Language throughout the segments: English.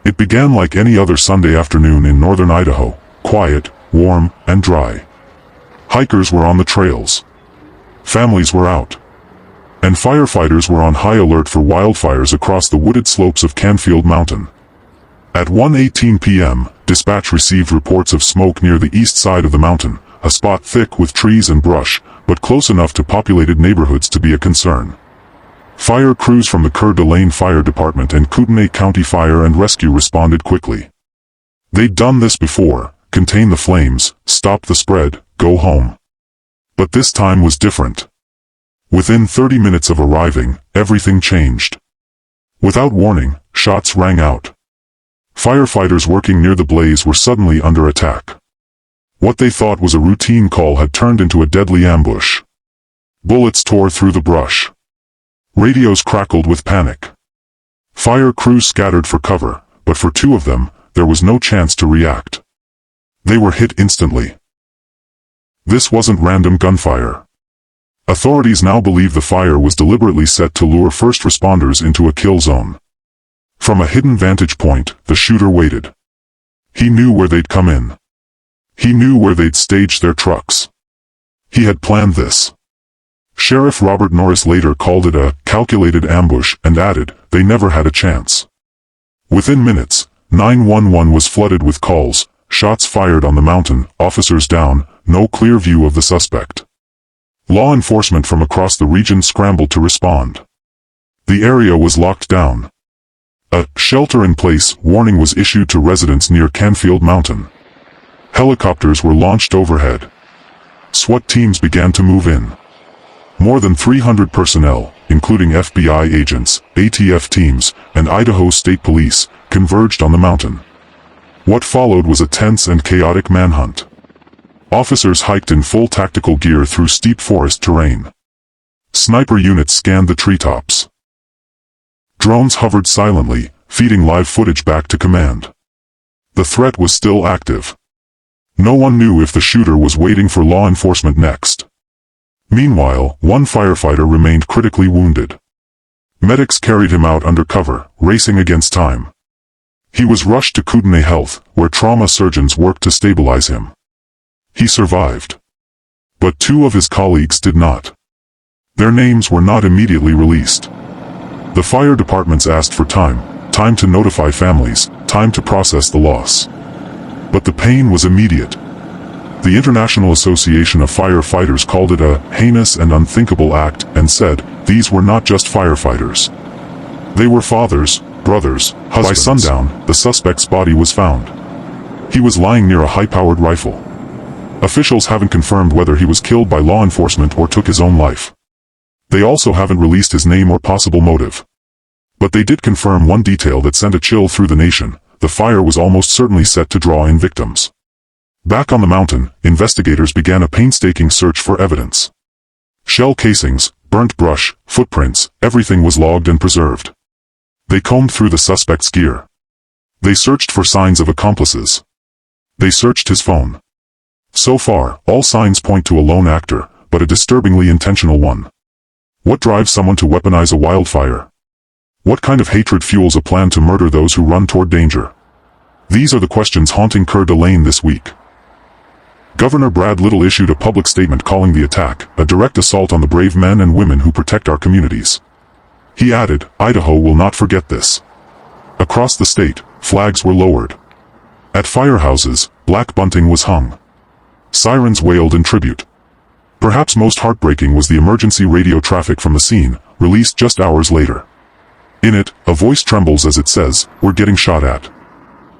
It began like any other Sunday afternoon in northern Idaho, quiet, warm, and dry. Hikers were on the trails. Families were out. And firefighters were on high alert for wildfires across the wooded slopes of Canfield Mountain. At 1:18 p.m., dispatch received reports of smoke near the east side of the mountain, a spot thick with trees and brush, but close enough to populated neighborhoods to be a concern. Fire crews from the Coeurd'Alene Fire Department and Kootenai County Fire and Rescue responded quickly. They'd done this before: contain the flames, stop the spread, go home. But this time was different. Within 30 minutes of arriving, everything changed. Without warning, shots rang out. Firefighters working near the blaze were suddenly under attack. What they thought was a routine call had turned into a deadly ambush. Bullets tore through the brush. Radios crackled with panic. Fire crews scattered for cover, but for two of them, there was no chance to react. They were hit instantly. This wasn't random gunfire. Authorities now believe the fire was deliberately set to lure first responders into a kill zone. From a hidden vantage point, the shooter waited. He knew where they'd come in. He knew where they'd stage their trucks. He had planned this. Sheriff Robert Norris later called it a calculated ambush and added, they never had a chance. Within minutes, 911 was flooded with calls, shots fired on the mountain, officers down, no clear view of the suspect. Law enforcement from across the region scrambled to respond. The area was locked down. A shelter-in-place warning was issued to residents near Canfield Mountain. Helicopters were launched overhead. SWAT teams began to move in. More than 300 personnel, including FBI agents, ATF teams, and Idaho State Police, converged on the mountain. What followed was a tense and chaotic manhunt. Officers hiked in full tactical gear through steep forest terrain. Sniper units scanned the treetops. Drones hovered silently, feeding live footage back to command. The threat was still active. No one knew if the shooter was waiting for law enforcement next. Meanwhile, one firefighter remained critically wounded. Medics carried him out under cover, racing against time. He was rushed to Kootenai Health, where trauma surgeons worked to stabilize him. He survived. But two of his colleagues did not. Their names were not immediately released. The fire departments asked for time to notify families, time to process the loss. But the pain was immediate. The International Association of Firefighters called it a heinous and unthinkable act and said, these were not just firefighters. They were fathers, brothers, husbands. By sundown, the suspect's body was found. He was lying near a high-powered rifle. Officials haven't confirmed whether he was killed by law enforcement or took his own life. They also haven't released his name or possible motive. But they did confirm one detail that sent a chill through the nation: the fire was almost certainly set to draw in victims. Back on the mountain, investigators began a painstaking search for evidence. Shell casings, burnt brush, footprints, everything was logged and preserved. They combed through the suspect's gear. They searched for signs of accomplices. They searched his phone. So far, all signs point to a lone actor, but a disturbingly intentional one. What drives someone to weaponize a wildfire? What kind of hatred fuels a plan to murder those who run toward danger? These are the questions haunting Coeurd'Alene this week. Governor Brad Little issued a public statement calling the attack a direct assault on the brave men and women who protect our communities. He added, Idaho will not forget this. Across the state, flags were lowered. At firehouses, black bunting was hung. Sirens wailed in tribute. Perhaps most heartbreaking was the emergency radio traffic from the scene, released just hours later. In it, a voice trembles as it says, "We're getting shot at.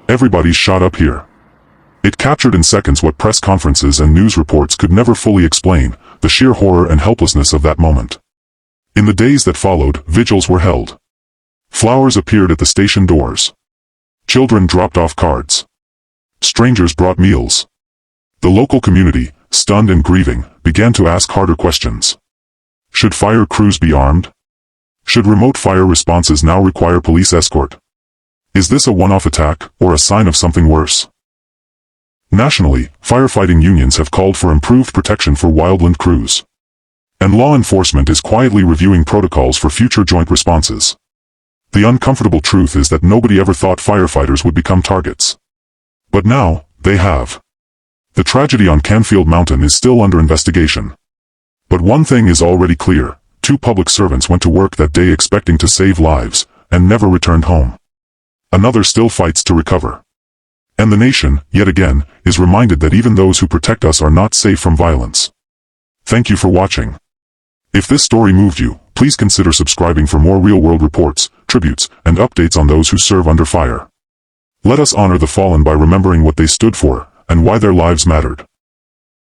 Everybody's shot up here." It captured in seconds what press conferences and news reports could never fully explain: the sheer horror and helplessness of that moment. In the days that followed, vigils were held. Flowers appeared at the station doors. Children dropped off cards. Strangers brought meals. The local community, stunned and grieving, began to ask harder questions. Should fire crews be armed? Should remote fire responses now require police escort? Is this a one-off attack, or a sign of something worse? Nationally, firefighting unions have called for improved protection for wildland crews. And law enforcement is quietly reviewing protocols for future joint responses. The uncomfortable truth is that nobody ever thought firefighters would become targets. But now, they have. The tragedy on Canfield Mountain is still under investigation. But one thing is already clear: 2 public servants went to work that day expecting to save lives, and never returned home. Another still fights to recover. And the nation, yet again, is reminded that even those who protect us are not safe from violence. Thank you for watching. If this story moved you, please consider subscribing for more real-world reports, tributes, and updates on those who serve under fire. Let us honor the fallen by remembering what they stood for, and why their lives mattered.